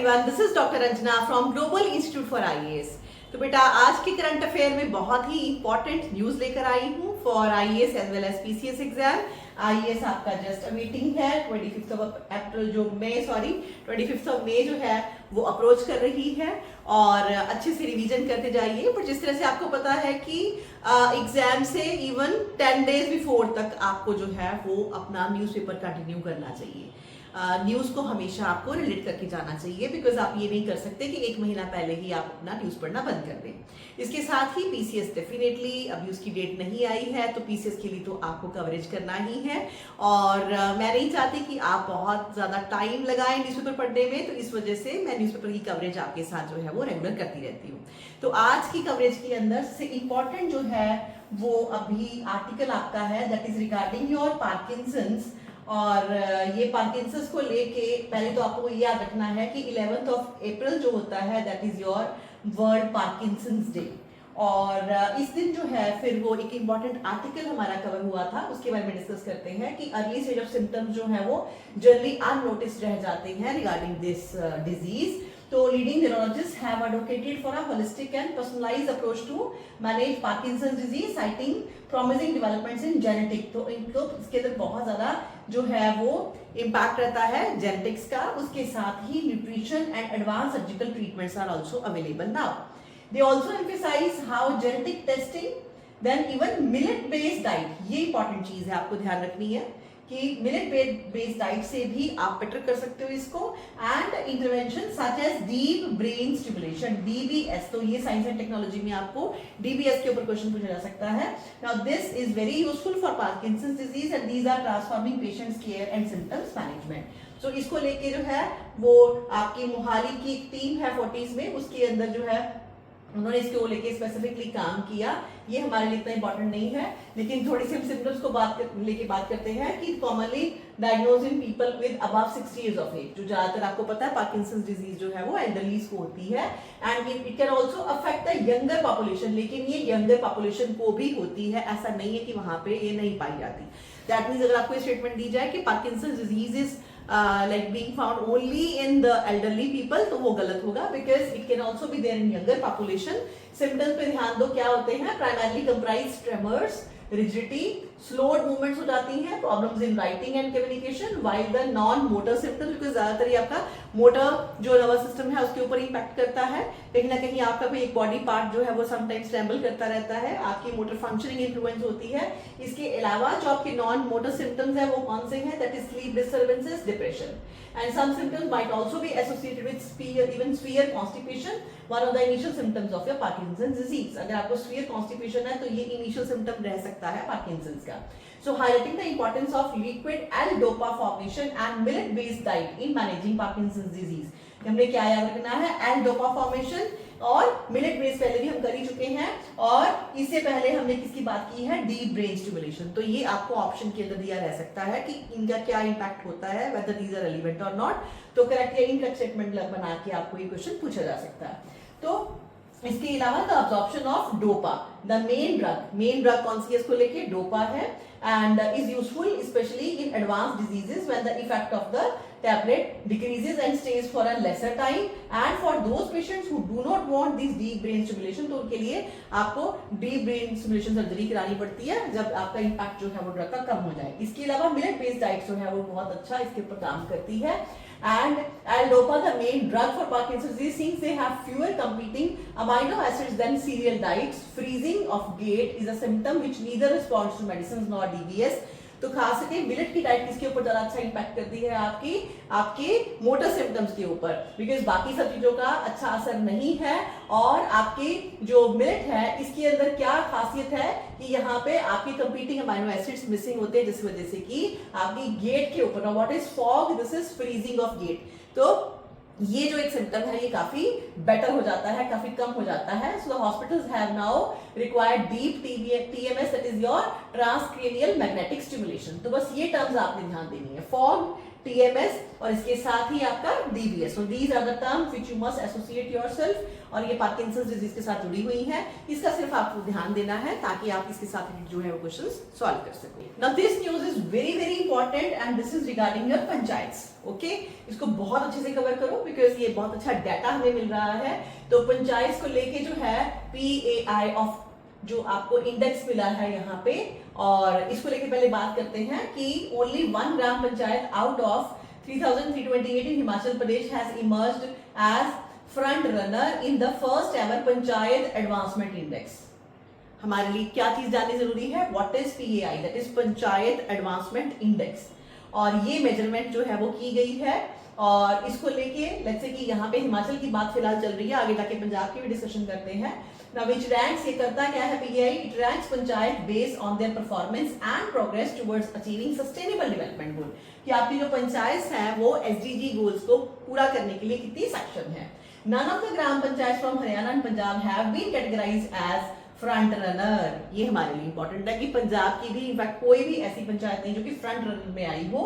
everyone, this is Dr. Anjana from Global Institute for IAS। तो बेटा आज के करंट अफेयर में बहुत ही इंपॉर्टेंट न्यूज लेकर आई हूँ for IAS as well as PCS exam. IAS आपका जस्ट अवेटिंग है 25th ऑफ मई जो है वो अप्रोच कर रही है और अच्छे से रिवीजन करते जाइए। पर जिस तरह से आपको पता है कि एग्जाम से इवन 10 डेज बिफोर तक आपको जो है वो अपना न्यूज़पेपर कंटिन्यू करना चाहिए। न्यूज़ को हमेशा आपको रिलेट करके जाना चाहिए बिकॉज आप ये नहीं कर सकते कि एक महीना पहले ही आप अपना न्यूज़ पढ़ना बंद कर दें। इसके साथ ही पीसीएस डेफिनेटली अभी उसकी डेट नहीं आई है तो पीसीएस के लिए तो आपको कवरेज करना ही है और मैं नहीं चाहती कि आप बहुत ज़्यादा टाइम लगाएं न्यूज़पेपर पढ़ने में, तो इस वजह से मैं न्यूज़पेपर की कवरेज आपके साथ जो है वो रेगुलर करती रहती हूँ। तो आज की कवरेज के अंदर से इम्पॉर्टेंट जो है वो अभी आर्टिकल आपका है that is regarding your Parkinson's. और ये पार्किंसंस को लेके पहले तो आपको ये याद रखना है कि 11th ऑफ अप्रैल जो होता है that is your world Parkinson's day और इस दिन जो है फिर वो एक इम्पॉर्टेंट आर्टिकल हमारा कवर हुआ था, उसके बारे में डिस्कस करते हैं कि अर्ली स्टेज ऑफ सिम्टम्स जो है वो जनरली अननोटिस्ड रह जाते हैं रिगार्डिंग दिस डिजीज। तो leading neurologists have advocated for a holistic and personalized approach to manage Parkinson's disease, citing promising developments in genetic। तो इनको इसके अंदर बहुत ज़्यादा जो है वो इम्पैक्ट रहता है जेनेटिक्स का, उसके साथ ही nutrition and advance surgical treatments are also available now. They also emphasize how genetic testing then even millet based diet, ये इंपॉर्टेंट चीज़ है आपको ध्यान रखनी है कि मिलेट बेस्ड डाइट से भी आप बेटर कर सकते हो इसको। And intervention such as deep brain stimulation DBS, तो ये साइंस एंड टेक्नोलॉजी में आपको डीबीएस के ऊपर क्वेश्चन पूछा जा सकता है। Now this is very useful for Parkinson's disease and these are transforming patients care and symptoms management. So इसको लेके जो है वो आपकी मोहाली की एक टीम है 40s में, उसके अंदर जो है उन्होंने इसको लेके स्पेसिफिकली काम किया। ये हमारे लिए इतना इंपॉर्टेंट नहीं है, लेकिन थोड़ी सी हम सिम्टम्स को लेके बात करते हैं कि commonly diagnose in people with above 60 years of age, जो ज्यादातर आपको पता है पार्किंसंस डिजीज जो है वो एल्डरलीज को होती है and it can also affect the younger population, लेकिन ये यंगर पॉपुलेशन को भी होती है, ऐसा नहीं है कि वहां पे ये नहीं पाई जाती। दैट मीन्स अगर आपको स्टेटमेंट दी जाए कि Parkinson's disease is like being found only in the elderly people, तो वो गलत होगा because it can also be there in younger population। Symptoms पे ध्यान दो क्या होते हैं, primarily comprise tremors, rigidity, slowed movements हो जाती हैं, problems in writing and communication, while the non-motor symptoms because ज्यादातर ये आपका मोटर जो नर्वस सिस्टम है उसके ऊपर इम्पैक्ट करता है, कहीं ना कहीं आपका कोई एक बॉडी पार्ट जो है वो समटाइम्स ट्रेम्बल करता रहता है, आपकी मोटर फंक्शनिंग इन्फ्लुएंस होती है। इसके अलावा जो आपके नॉन मोटर सिम्टम्स है वो कौन से हैं, that is sleep disturbances, depression and some symptoms might also be associated with severe constipation, one of the initial symptoms of your Parkinson's disease। अगर आपको severe constipation है तो ये initial symptom रह सकता है Parkinson's का। So highlighting the importance of liquid L-DOPA formation and millet-based diet in managing Parkinson's disease। हमने क्या याद रखना है, L-DOPA formation और मिलेट बेस्ड पहले भी हम कर ही चुके हैं और इससे पहले हमने किसकी बात की है, डीप ब्रेन स्टिमुलेशन। तो ये आपको ऑप्शन के अंदर दिया रह सकता है कि इनका क्या इंपैक्ट होता है, वेदर दीज आर रेलेवेंट और नॉट। तो करेक्ट या इनकरेक्ट स्टेटमेंट बना के आपको ये क्वेश्चन पूछा जा सकता है। तो इसके अलावा the absorption of dopa, the main drug कौन सी है इसको लेके, डोपा है and is useful especially in advanced diseases when the effect of the tablet decreases and stays for a lesser time and for those patients who do not want this deep brain stimulation, तो उनके लिए आपको deep brain stimulation surgery करानी पड़ती है जब आपका impact जो है वो ड्रग का कम हो जाए। इसके अलावा मिलेट बेस्ड डाइट जो है वो बहुत अच्छा इसके ऊपर काम करती है। And L-DOPA, the main drug for Parkinson's disease, since they have fewer competing amino acids than cereal diets, freezing of gait is a symptom which neither responds to medicines nor DBS। तो खास करके millet की diet किसके ऊपर ज्यादा अच्छा impact करती है, आपके मोटर सिम्टम्स के ऊपर, बिकॉज बाकी सब चीजों का अच्छा असर नहीं है। और आपकी जो मिलेट है इसके अंदर क्या खासियत है कि यहाँ पे आपकी कंपीटिंग अमाइनो एसिड्स मिसिंग होते हैं जिस वजह से कि आपकी गेट के ऊपर, what is fog, this is freezing of gait. तो ये जो एक सिम्टम है ये काफी बेटर हो जाता है, काफी कम हो जाता है। So the hospitals have now required deep TMS, that is your transcranial magnetic stimulation. तो बस ये टर्म्स आपने ध्यान देनी है, फॉग, TMS और इसके साथ ही आपका DBS। So these are the terms which you must associate yourself, और ये पार्किंसंस डिजीज के साथ जुड़ी हुई है, इसका सिर्फ आपको ध्यान देना है ताकि आप इसके साथ जो है वो क्वेश्चंस सॉल्व कर सको। Now this news is very very important and this is regarding your panchayats. Okay, इसको बहुत अच्छे से कवर करो बिकॉज ये बहुत अच्छा डाटा हमें मिल रहा है। तो पंचायत को लेके जो है PAI ऑफ जो आपको इंडेक्स मिला है यहाँ पे, और इसको लेके पहले बात करते हैं कि only 1 gram panchayat out of 3328 in Himachal Pradesh has emerged as front runner in the first ever panchayat advancement index. हमारे लिए क्या चीज जाननी जरूरी है? What is PAI? That is panchayat advancement index. और ये मेजरमेंट जो है वो की गई है, और इसको लेके लेट्स से कि यहाँ पे हिमाचल की बात फिलहाल चल रही है, आगे जाके पंजाब की भी डिस्कशन करते हैं। Now which ranks, ये करता क्या है PAI? It ranks panchayat based on their performance and progress towards achieving sustainable development goal, कि आपकी जो पंचायत है वो SDG goals को पूरा करने के लिए कितनी सक्षम है। None of the gram panchayat from Haryana and Punjab have been categorized as front runner. ये हमारे लिए इंपॉर्टेंट है कि पंजाब की भी इनफैक्ट कोई भी ऐसी पंचायत नहीं जो कि फ्रंट रनर में आई हो।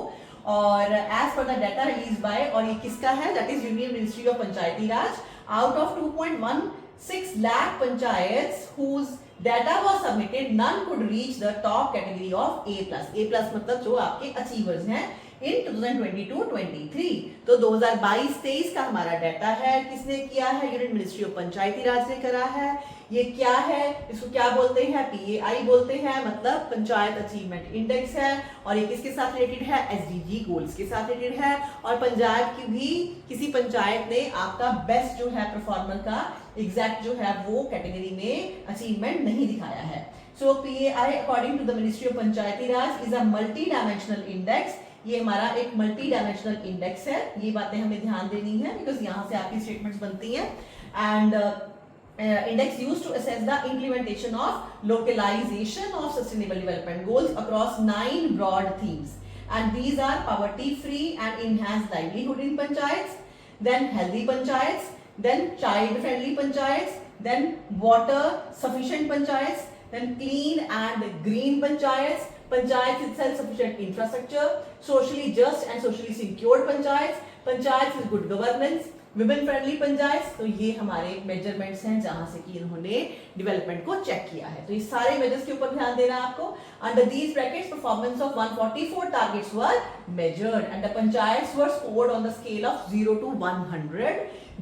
और as per the data release by, और ये किसका है? That is union ministry of Panchayati Raj. Out of 2.16 lakh panchayats whose data was submitted, none could reach the top category of A+. A+ मतलब जो आपके अचीवर्स हैं इन 2022-23। तो 2022-23 का हमारा डाटा है, किसने किया है? यूनियन मिनिस्ट्री ऑफ पंचायती राज ने करा है। ये क्या है? इसको क्या बोलते हैं? PAI बोलते हैं, मतलब पंचायत अचीवमेंट इंडेक्स है। और ये किसके साथ रिलेटेड है? SDG गोल्स के साथ रिलेटेड है। और पंजाब की भी किसी पंचायत ने आपका बेस्ट जो है परफॉर्मर का एग्जैक्ट जो है वो कैटेगरी में अचीवमेंट नहीं दिखाया है। So PAI according to the ministry of Panchayati Raj is a multi dimensional index. ये हमारा एक मल्टी डायमेंशनल इंडेक्स है, ये बातें हमें ध्यान देनी है बिकॉज यहाँ से आपकी स्टेटमेंट्स बनती हैं। And index used to assess the implementation of localization of sustainable development goals across 9 broad themes, and these are poverty free and enhanced livelihood in panchayats, then healthy panchayats, then child friendly panchayats, then water sufficient panchayats, then clean and green panchayats, panchayats with self sufficient infrastructure, socially just and socially secured panchayats, panchayats with good governance, women friendly panchayat. तो ये हमारे measurements हैं जहां से कि इन्होंने development को check किया है। तो ये सारे मेजर्स के ऊपर ध्यान देना आपको। Under these brackets performance of 144 targets were measured and the panchayats were scored on the scale of 0 to 100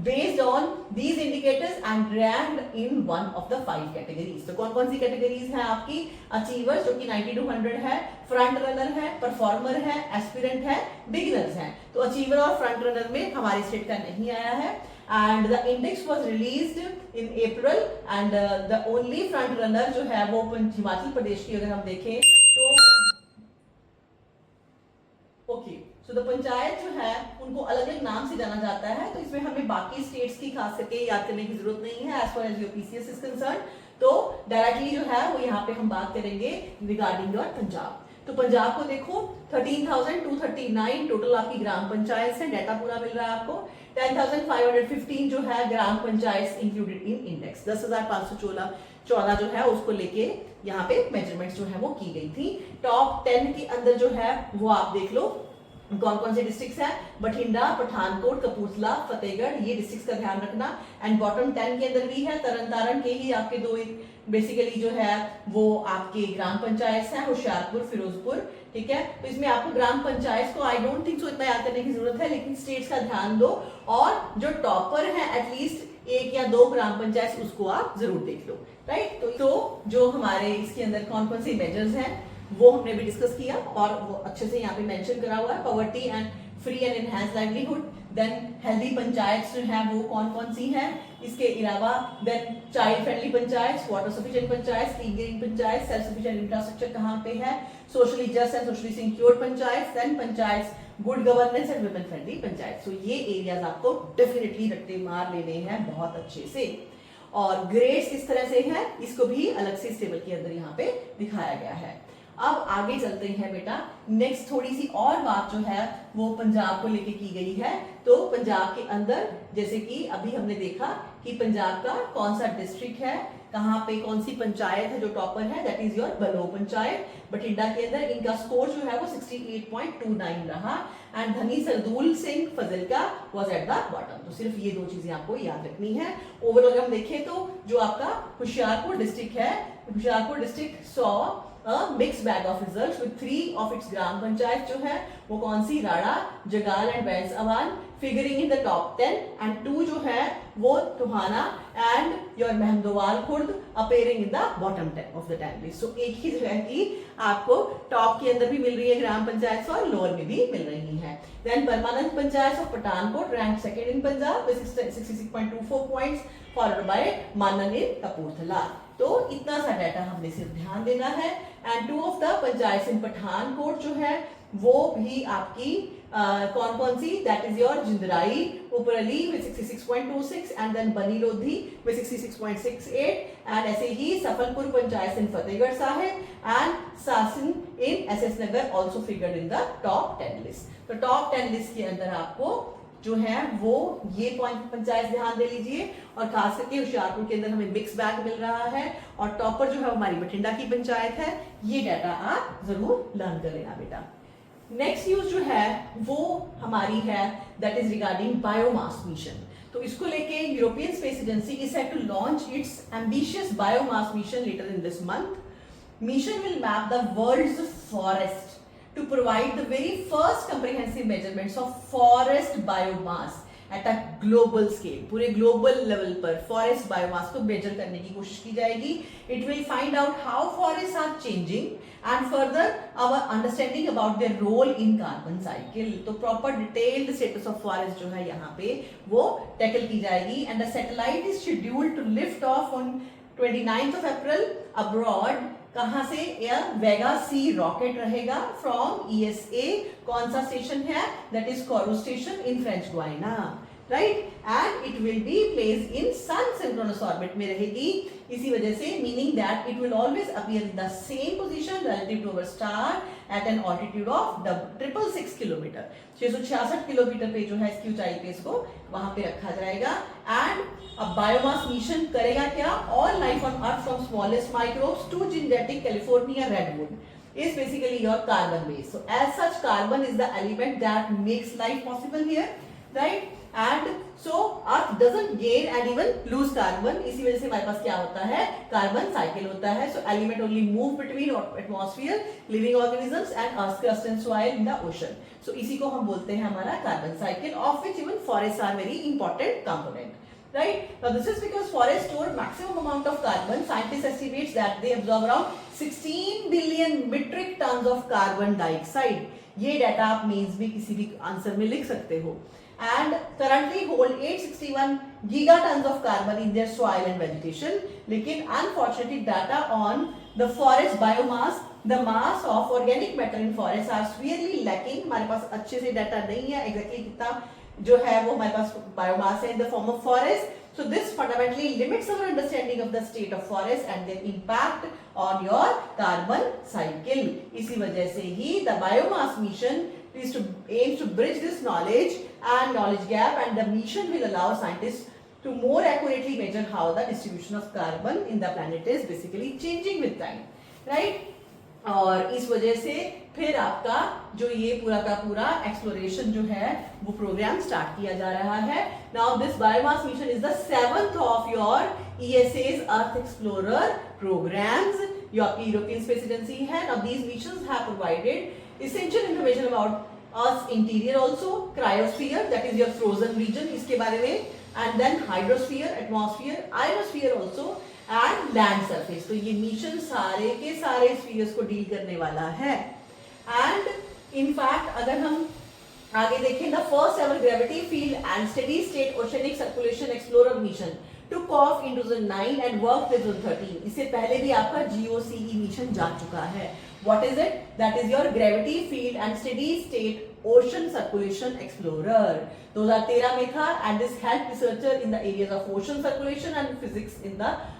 based on these indicators and ranked in one of the 5 categories। तो कौन कौन सी कैटेगरीज हैं आपकी? अचीवर्स जो कि 90 to 100 है, front runner है, performer है, एस्पिरेंट है, बिगिनर्स हैं। तो अचीवर और फ्रंट रनर में हमारी स्टेट का नहीं आया है। And the index was released in April and the only front runner जो है वो हिमाचल प्रदेश की अगर हम देखें तो ओके तो द पंचायत जो है उनको अलग अलग नाम से जाना जाता है। तो इसमें हमें बाकी स्टेट्स की खासियतें याद करने की जरूरत नहीं है as far as your PCS is concern. तो डायरेक्टली जो है वो यहाँ पे हम बात करेंगे रिगार्डिंग योर पंजाब। तो पंजाब को देखो 13,239 टोटल आपकी ग्राम पंचायत है, डाटा पूरा मिल रहा है आपको। 10,515 जो है ग्राम पंचायत इंक्लूडेड इन इंडेक्स। 10,514 जो है उसको लेके यहाँ पे मेजरमेंट्स जो है वो की गई थी। टॉप 10 के अंदर जो है वो आप देख लो कौन कौन से डिस्ट्रिक्ट्स हैं, बठिंडा, पठानकोट, कपूरथला, फतेहगढ़, ये डिस्ट्रिक्ट्स का ध्यान रखना। एंड बॉटम 10 के अंदर भी है तरन तारण के ही आपके दो बेसिकली जो है वो आपके ग्राम पंचायत हैं, होशियारपुर, फिरोजपुर। ठीक है, तो इसमें आपको ग्राम पंचायत को आई डोंट थिंक सो इतना याद करने की जरूरत है, लेकिन स्टेट्स का ध्यान दो और जो टॉपर है एटलीस्ट 1 या 2 ग्राम पंचायत उसको आप जरूर देख लो। राइट, तो जो हमारे इसके अंदर कौन कौन सी मेजर्स हैं वो हमने भी डिस्कस किया और वो अच्छे से यहाँ पे मेंशन करा हुआ है। Poverty and free and enhance livelihood, then healthy panchayat जो है वो कौन कौन सी हैं, इसके अलावा then child friendly panchayat, water sufficient panchayat, clean green panchayat, self sufficient infrastructure कहाँ पे है, socially just and socially secured panchayat, then panchayat good governance and women friendly panchayat. So ये एरियाज आपको डेफिनेटली रट्टे मार लेने हैं बहुत अच्छे से। और ग्रेड्स किस तरह से है इसको भी अलग से इस टेबल के अंदर यहाँ पे दिखाया गया है। अब आगे चलते हैं बेटा, नेक्स्ट थोड़ी सी और बात जो है वो पंजाब को लेके की गई है। तो पंजाब के अंदर जैसे कि अभी हमने देखा कि पंजाब का कौन सा डिस्ट्रिक्ट है कहाँ पे कौन सी पंचायत है जो टॉपर है, दैट इज योर बलो पंचायत। बठिंडा के अंदर इनका स्कोर जो है वो 68.29 रहा and Dhani Sardul Singh Fazilka was at the bottom. तो सिर्फ ये दो चीजें आपको याद रखनी है। ओवरऑल अगर हम देखें तो जो आपका होशियारपुर डिस्ट्रिक्ट है, Hoshiarpur district saw mix bag of results with 3 of its gram panchayat जो है वो कौन सी, Rara, Jagal and Bains Awan figuring in the top 10 and 2 जो है वो Tohana and your Mahmadowal Khurd appearing in the bottom 10 of the 10 list. So एक ही जगह की आपको टॉप के अंदर भी मिल रही है ग्राम पंचायत और लोअर में भी मिल रही है। Then Paramanand panchayat of Pathankot rank second in Punjab with 66.24 points followed by Manan in Kapurthala. तो इतना सा डाटा हमने सिर्फ ध्यान देना है। And 2 of the panchayat in Pathankot जो है वो भी आपकी कौन कौन सी, that is your Jindrai Uparli with 66.26 and then Bani Lodhi with 66.68 and ऐसे ही Safalpur panchayat in Fatehgarh Sahib and Sasan in SS Nagar also figured in the top 10 list. तो टॉप 10 लिस्ट के अंदर आपको जो है वो ये पंचायत ध्यान दे लीजिए और खास करके होशियारपुर के अंदर हमें मिक्स बैग मिल रहा है और टॉपर जो है हमारी बठिंडा की पंचायत है। ये डाटा आप जरूर लर्न कर लेना बेटा। नेक्स्ट न्यूज जो है वो हमारी है that is regarding biomass mission. तो इसको लेके European Space Agency is set to launch its ambitious biomass mission later in this month. Mission will map the world's forest to provide the very first comprehensive measurements of forest biomass at a global scale। पूरे global level पर forest biomass को measure करने की कोशिश की जाएगी। It will find out how forests are changing and further our understanding about their role in carbon cycle। तो proper detailed status of forest जो है यहाँ पे वो tackle की जाएगी and the satellite is scheduled to lift off on 29th of April abroad। कहां से, यह वेगा सी रॉकेट रहेगा फ्रॉम ईएसए। कौन सा स्टेशन है, that is Kourou station in French Guiana, right. And it will be placed in sun synchronous orbit में रहेगी। इसी वजह से meaning that it will always appear in the same position relative to our star at an altitude of 666 kilometre. 666 kilometre पे जो है इसकी ऊंचाई पे इसको वहां पे रखा जाएगा। एंड अब बायोमास मिशन करेगा क्या, all life on earth from smallest microbes to genetic California redwood is basically your carbon base। So as such carbon is the element that makes life possible here, right? And so earth doesn't gain and even lose carbon। इसी वजह से हमारे पास क्या होता है, carbon cycle होता है। So element only move between atmosphere, living organisms and earth's crust and soil in the ocean। So इसी को हम बोलते हैं हमारा carbon cycle, of which even forests are very important component। Right? Now this is because forests store maximum amount of carbon। Scientists estimates that they absorb around 16 billion metric tons of carbon dioxide। ये data आप mains में किसी भी answer में लिख सकते हो। And currently hold 861 gigatons of carbon in their soil and vegetation। लेकिन unfortunately data on the forest biomass, the mass of organic matter in forests are severely lacking। हमारे पास अच्छे से डाटा नहीं है exactly कितना जो है वो हमारे पास बायोमास है in the form of forest. So this fundamentally limits our understanding of the state of forest and their impact on your carbon cycle. इसी वजह से ही the biomass mission is to aims to bridge this knowledge and knowledge gap, and the mission will allow scientists to more accurately measure how the distribution of carbon in the planet is basically changing with time, right? और इस वजह से फिर आपका जो ये पूरा का पूरा एक्सप्लोरेशन जो है वो प्रोग्राम स्टार्ट किया जा रहा है। Now this biomass mission is the 7th of your ESA's earth explorer programmes. जो आपकी यूरोपियन स्पेस एजेंसी है। Now these missions have provided essential information about Earth's interior also, cryosphere that is your frozen region इसके बारे में, and then hydrosphere, atmosphere, ionosphere also, and land surface। तो ये mission सारे के सारे स्फीयर्स को डील करने वाला है। एंड in fact अगर हम आगे देखें, the first ever gravity field and steady state oceanic circulation explorer mission took off in 2009 and worked till 2013। इससे पहले भी आपका GOCE मिशन जा चुका है। What is it? That is your gravity field and steady state ocean circulation explorer. 2013 में था, and this helped researcher in the areas of ocean circulation and physics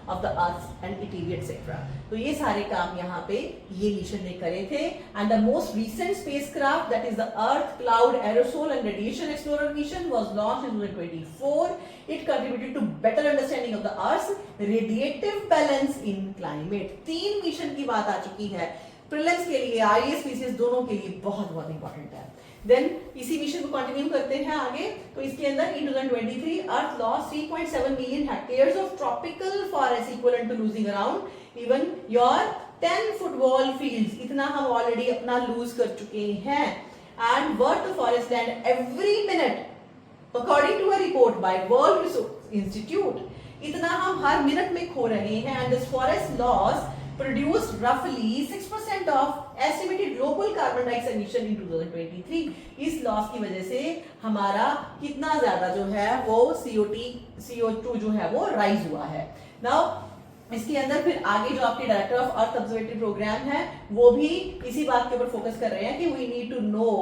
of the earth and activity etc. तो ये सारे काम यहाँ पे ये mission ने करे थे. And the most recent spacecraft, that is the Earth Cloud Aerosol and Radiation Explorer mission, was launched in 2024. It contributed to better understanding of the Earth's radiative balance in climate. 3 mission की बात आ चुकी है. Prelims के लिए, IAS PCS दोनों के लिए बहुत बहुत इंपॉर्टेंट है. देन इसी मिशन को कंटिन्यू करते हैं आगे. तो इसके अंदर in 2023 earth lost 3.7 million hectares of tropical forest equivalent to losing around even your 10 football fields. इतना हम ऑलरेडी अपना लूज कर चुके हैं. And worth forest land every minute according to a report by World Resources Institute. इतना हम हर मिनट में खो रहे हैं. And this forest loss produced roughly 6% of estimated global carbon dioxide emission in 2023. इस लॉस की वजह से हमारा कितना ज्यादा जो है वो CO2 जो है वो राइज हुआ है. नाउ इसके अंदर फिर आगे जो आपके director of earth observatory programme है वो भी इसी बात के ऊपर फोकस कर रहे हैं कि we need to know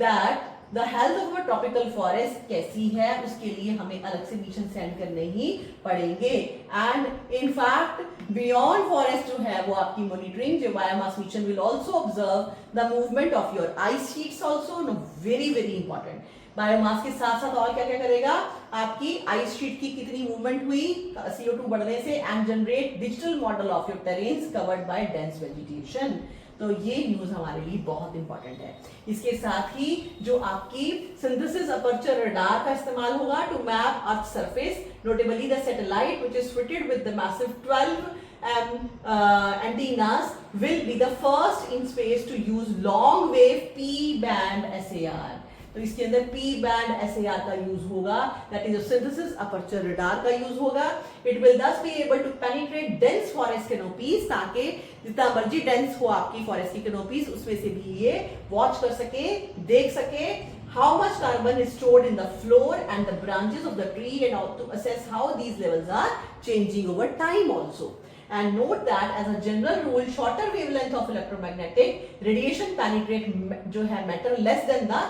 that the health of a tropical forest कैसी है. उसके लिए हमें अलग से मिशन सेंड करने ही पड़ेंगे. And in fact beyond forest जो है वो आपकी मॉनिटरिंग जो biomass mission will also observe the movement of your eyes sheets also. Know very very important. Biomass के साथ साथ और क्या क्या करेगा, आपकी आइस शीट की कितनी मूवमेंट हुई CO2 बढ़ने से, and generate digital model of your terrains covered by dense vegetation. तो ये न्यूज हमारे लिए बहुत इंपॉर्टेंट है. इसके साथ ही जो आपकी सिंथेसिस अपर्चर रडार का इस्तेमाल होगा to map earth surface, notably the satellite which is fitted with the massive 12 antennas will be the first in space to use long wave P band SAR. तो इसके अंदर P band SAR का use होगा, that is synthesis aperture radar का use होगा. It will thus be able to penetrate dense forest canopies, ताकि जितना मर्जी dense हो आपकी forest की canopies उसमें से भी ये watch कर सके, देख सके how much carbon is stored in the floor and the branches of the tree, and how to assess how these levels are changing over time also. And note that as a general rule, shorter wavelength of electromagnetic radiation penetrate जो है matter less than the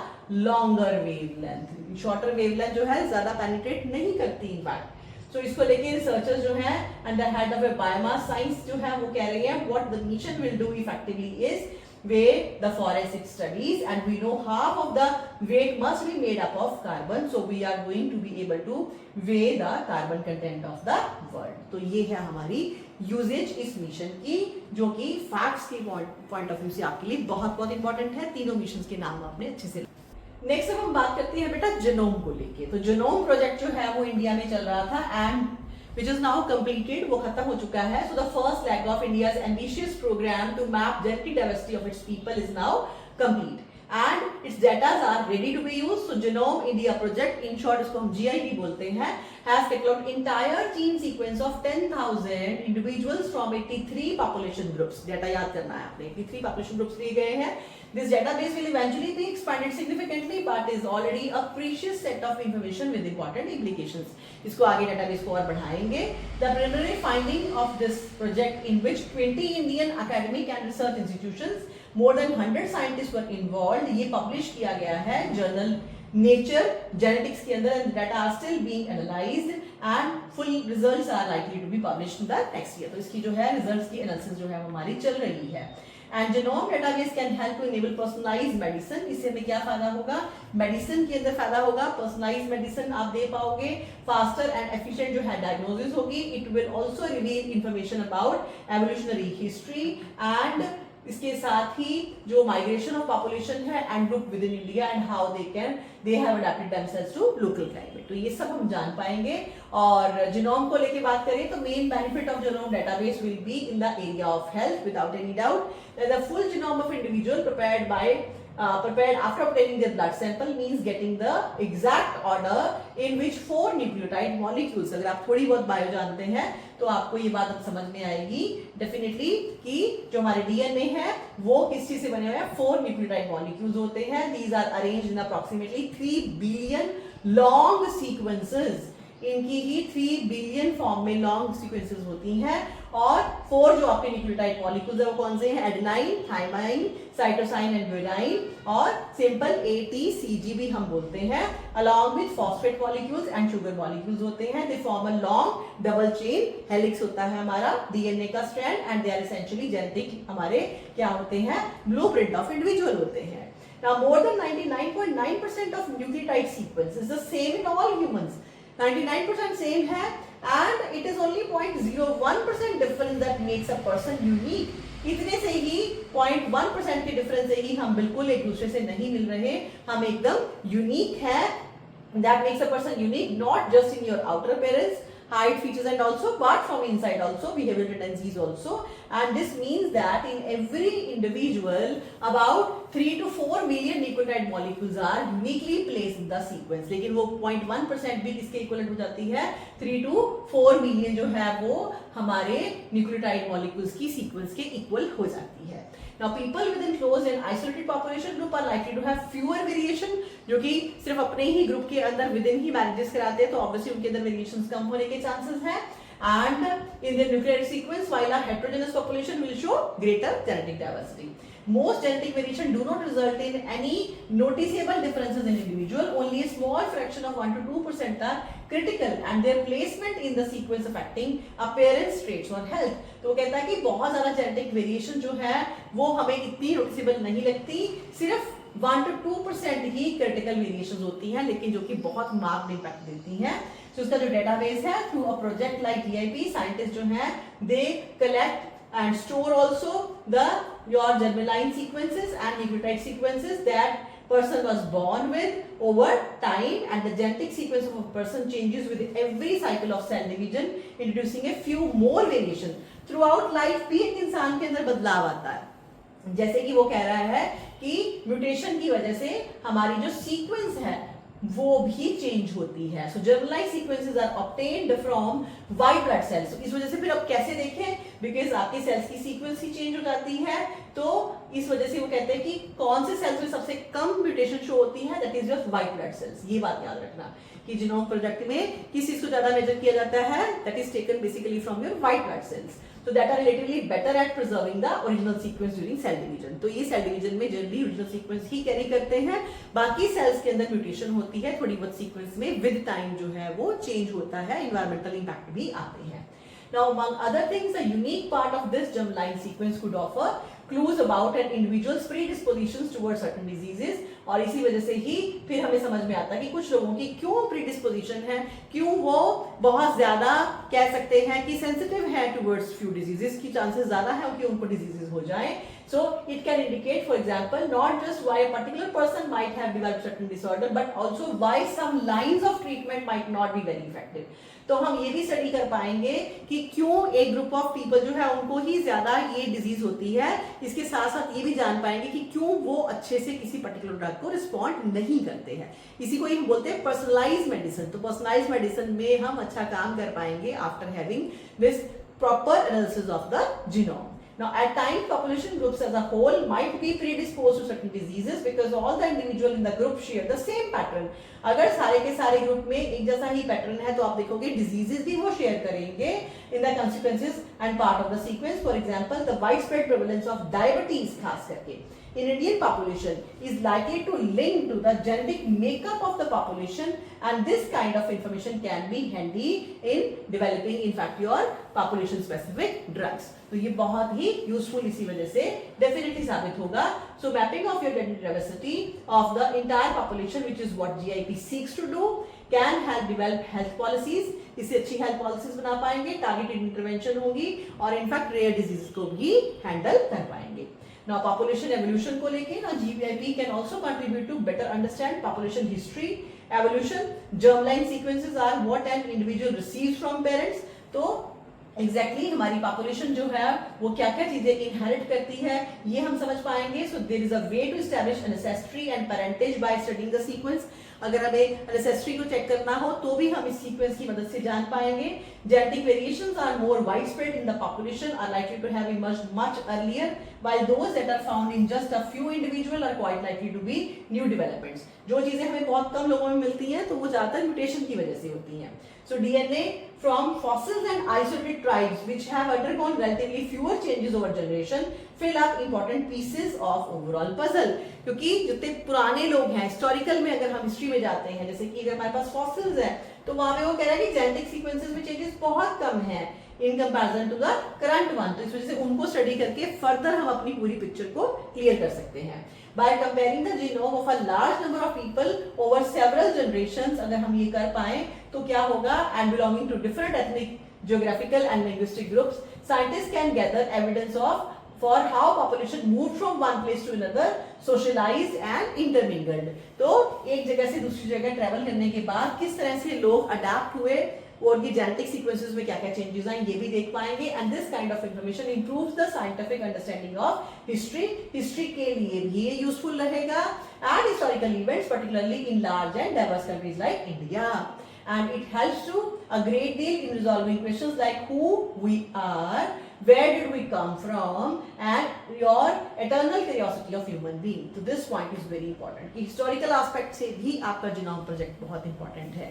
longer wavelength. shorter wavelength जो है ज्यादा penetrate नहीं करती in fact. So इसको लेके researchers जो हैं and the head of a biomass science जो है वो कह रही है what the mission will do effectively is weigh the forest it studies, and we know half of the weight must be made up of carbon, so we are going to be able to weigh the carbon content of the world. तो ये है हमारी usage इस mission की, जो कि facts की point of view से आपके लिए बहुत बहुत इंपॉर्टेंट है. तीनों मिशंस के नाम आपने अच्छे से. नेक्स्ट अब हम बात करते हैं बेटा जीनोम को लेके. तो जीनोम प्रोजेक्ट जो है वो इंडिया में चल रहा था and which is now completed, वो खत्म हो चुका है. So the first leg of India's ambitious program to map genetic diversity of its people is now complete and its data are ready to be used. So Genome India project, in short इसको हम GID बोलते हैं, has cataloged entire gene sequence of 10,000 individuals from 83 population groups. Data याद करना है आपने, 83 population groups लिए गए हैं. This database will eventually be expanded significantly, but is already a precious set of information with important implications. इसको आगे database को और बढ़ाएंगे. The preliminary finding of this project, in which 20 Indian academic and research institutions, more than 100 scientists were involved, ये publish किया गया है journal Nature Genetics के अंदर, and data are still being analyzed and full results are likely to be published in the next year. तो इसकी जो है results की analysis जो है हमारी चल रही है. And genome database can help to enable personalized medicine. इससे हमें क्या फायदा होगा, मेडिसिन के अंदर फायदा होगा, पर्सनलाइज्ड मेडिसिन आप दे पाओगे, फास्टर एंड एफिशिएंट जो है डायग्नोसिस होगी. It will also reveal information about evolutionary history and इसके साथ ही जो माइग्रेशन ऑफ पॉपुलेशन है and group within India and how they have adapted themselves to local climate. तो ये सब हम जान पाएंगे. और जीनोम को लेके बात करें तो main benefit of genome database will be in the area of health without any doubt. The full genome of individual prepared after obtaining their blood sample means getting the exact order in which 4 nucleotide molecules. अगर आप थोड़ी बहुत bio जानते हैं तो आपको ये बात अब समझ में आएगी डेफिनेटली कि जो हमारे डीएनए है वो किस चीज से बने हुए हैं. 4 न्यूक्लियोटाइड मॉलिक्यूल्स होते हैं. These are arranged in approximately 3 billion long sequences. इनकी ही 3 बिलियन फॉर्म में लॉन्ग सीक्वेंसेस होती हैं और 4 जो आपके न्यूक्लियोटाइड मॉलिक्यूल्स है वो कौन से हैं, adenine, thymine, cytosine and guanine, और सिंपल ATCG भी हम बोलते हैं, along with phosphate molecules and sugar molecules होते हैं. They form a long double chain helix होता है हमारा DNA का strand, and they are essentially genetic हमारे क्या होते हैं, blueprint of individual होते हैं. Now more than 99.9% of nucleotide sequence is the same in all humans. 99% same है, and it is only 0.01% difference that makes a person unique. इतने से ही 0.1% के डिफरेंस से ही हम बिल्कुल एक दूसरे से नहीं मिल रहे, हम एकदम यूनिक है. That makes a person unique not just in your outer appearance, height, features and also, but from inside also, behavioral tendencies also. And this means that in every individual about 3 to 4 million nucleotide molecules are uniquely placed in the sequence. लेकिन वो 0.1% भी किसके equivalent हो जाती है, 3 to 4 million जो है वो हमारे nucleotide molecules की sequence के इक्वल हो जाती है. Now people within closed and isolated population group are likely to have fewer variation, जो कि सिर्फ अपने ही ग्रुप के अंदर विदिन ही मैनेजेस कराते हैं, तो ऑब्वियसली उनके अंदर वेरिएशंस कम होने के चांसेस हैं. And in the nucleotide sequence, while a heterogeneous population will show greater genetic diversity. Most genetic variation do not result in any noticeable differences in individual. Only a small fraction of 1 to 2% are critical, and their placement in the sequence affecting appearance, traits और health. तो वो कहता है कि बहुत ज़्यादा genetic variation जो है वो हमें इतनी noticeable नहीं लगती, सिर्फ 1 to 2% ही critical variations होती हैं, लेकिन जो कि बहुत marked impact देती हैं. तो उसका जो database है, through a project like DIP, scientists जो हैं they collect and store also your germline sequences and nucleotide sequences that person was born with over time, and the genetic sequence of a person changes with every cycle of cell division, introducing a few more variation. Throughout life भी एक इंसान के अंदर बदलाव आता है, जैसे कि वो कह रहा है कि म्यूटेशन की वजह से हमारी जो सीक्वेंस है वो भी चेंज होती है. So germlized sequences are obtained from white blood cells. इस वजह से फिर अब कैसे देखें, बिकॉज आपकी सेल्स की सीक्वेंस ही चेंज हो जाती है, तो इस वजह से वो कहते हैं कि कौन से सेल्स में सबसे कम म्यूटेशन शो होती है, that is your white blood sales. ये बात याद रखना कि जीनोम प्रोजेक्ट में किस चीज को ज्यादा मेजर किया जाता है, that is taken basically from your white blood sales. So that are relatively better at preserving the original sequence during cell division. तो ये cell division में जनरली original sequence ही कैरी करते हैं, बाकी cells के अंदर म्यूटेशन होती है थोड़ी बहुत sequence में, with time जो है वो change होता है, environmental impact भी आते हैं. Now among other things, the unique part of this germline sequence could offer clues about an individual's predispositions towards certain diseases. और इसी वजह से ही फिर हमें समझ में आता है कि कुछ लोगों की क्यों प्रीडिस्पोजिशन है, क्यों वो बहुत ज्यादा कह सकते हैं कि सेंसिटिव है टुवर्ड्स फ्यू डिजीजेस, की चांसेस ज्यादा है कि उनको डिजीजेस हो जाए. So it can indicate, for example, not just why a particular person might have developed certain disorder, but also why some lines of treatment might not be very effective. तो हम ये भी स्टडी कर पाएंगे कि क्यों एक ग्रुप ऑफ पीपल जो है उनको ही ज्यादा ये डिजीज होती है. इसके साथ साथ ये भी जान पाएंगे कि क्यों वो अच्छे से किसी पर्टिकुलर ड्रग को रिस्पॉन्ड नहीं करते हैं. इसी को हम बोलते हैं पर्सनलाइज मेडिसिन. तो पर्सनलाइज मेडिसिन में हम अच्छा काम कर पाएंगे after having this proper analysis of the genome. Now, at times, population groups as a whole might be predisposed to certain diseases because all the individual in the group share the same pattern. अगर सारे के सारे group में एक जैसा ही pattern है तो आप देखोगे डिजीजेस भी वो शेयर करेंगे in the consequences and part of the sequence. For example, the widespread prevalence of diabetes खास करके in Indian population is likely to link to the genetic makeup of the population, and this kind of information can be handy in developing in fact your population specific drugs. तो ये बहुत ही useful इसी वजह से definitely साबित होगा. So mapping of your genetic diversity of the entire population, which is what GIP seeks to do, can help develop health policies. इससे अच्छी हेल्थ पॉलिसीज बना पाएंगे, टारगेटेड इंटरवेंशन होगी और इनफैक्ट रेयर डिजीज को भी हैंडल कर पाएंगे. Now population evolution को लेके ना GIP can also contribute to better understand population history, evolution. Germline sequences are what an individual receives from parents. तो exactly हमारी पॉपुलेशन जो है वो क्या क्या चीजें इनहेरिट करती है ये हम समझ पाएंगे. So there is a way to establish ancestry and parentage by studying the sequence. अगर हमें एंसेस्ट्री को चेक करना हो तो भी हम इस सीक्वेंस की मदद से जान पाएंगे. Genetic variations are more widespread in the population, are likely to have emerged much earlier, while those that are found in just a few individual are quite likely to be new developments. जो चीजें हमें बहुत कम लोगों में मिलती हैं तो वो ज्यादातर म्यूटेशन की वजह से होती हैं. So DNA from fossils and isolated tribes which have undergone relatively fewer changes over generation fill up important pieces of overall puzzle. क्योंकि जितने पुराने लोग हैं हिस्टोरिकल में, अगर हम हिस्ट्री में जाते हैं, जैसे कि अगर हमारे पास फॉसिल्स हैं तो वहां पे वो कह रहा है कि जेनेटिक सीक्वेंसेस में चेंजेस बहुत कम है in comparison to the current one. तो इस वजह से उनको स्टडी करके फर्दर हम अपनी पूरी पिक्चर को क्लियर कर सकते हैं. By comparing the genome of a large number of people over several generations, अगर हम ये कर पाए तो क्या होगा, and belonging to different ethnic, geographical and linguistic groups, scientists can gather evidence of for how population moved from one place to another, socialized and intermingled. तो एक जगह से दूसरी जगह ट्रैवल करने के बाद किस तरह से लोग अडेप्ट हुए और ये जेनेटिक सीक्वेंसेस में क्या क्या चेंजेस आए ये भी देख पाएंगे. And this kind of information improves the scientific understanding of history. History के लिए भी ये यूजफुल रहेगा and historical events particularly in large and diverse countries like India. And it helps to a great deal in resolving questions like who we are, where did we come from, and your eternal curiosity of human being. So this point is very important. Historical aspect से भी आपका genome project बहुत important है.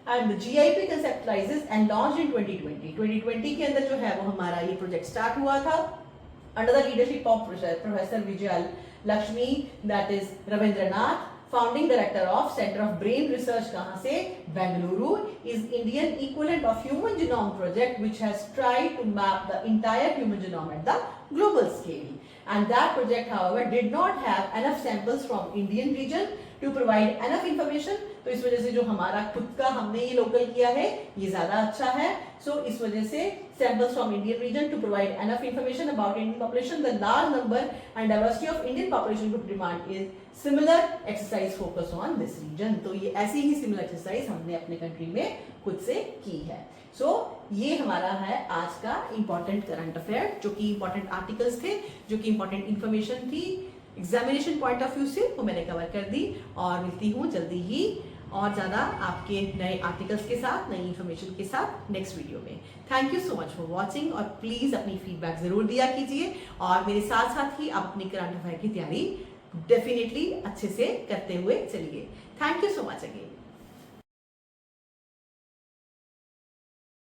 And the GIP conceptualizes and launched in 2020. 2020 के अंदर जो है वो हमारा ये प्रोजेक्ट स्टार्ट हुआ था under the leadership of Professor Vijay Lakshmi, that is Ravindranath, founding director of Center of Brain Research कहाँ से, Bengaluru, is Indian equivalent of Human Genome Project, which has tried to map the entire human genome at the global scale. And that project, however, did not have enough samples from Indian region to provide enough information. तो इस वजह से जो हमारा खुद का हमने ये लोकल किया है ये ज्यादा अच्छा है. सो इस वजह से samples from Indian region to provide enough information about Indian population, the large number and diversity of Indian population group demand is similar exercise focus on this region. तो ये ऐसी ही similar exercise हमने अपने कंट्री में खुद से की है. सो ये हमारा है आज का इम्पोर्टेंट करंट अफेयर, जो कि इम्पोर्टेंट आर्टिकल्स थे, जो कि इम्पोर्टेंट इन्फॉर्मेशन थी एग्जामिनेशन पॉइंट ऑफ व्यू से, वो मैंने कवर कर दी. और मिलती हूँ जल्दी ही और ज़्यादा आपके नए आर्टिकल्स के साथ, नई इन्फॉर्मेशन के साथ नेक्स्ट वीडियो में. Thank you so much for watching और प्लीज़ अपनी फीडबैक ज़रूर दिया कीजिए. और मेरे साथ साथ ही आप अपनी करंट अफेयर की तैयारी डेफिनेटली अच्छे से करते हुए चलिए. Thank you so much again.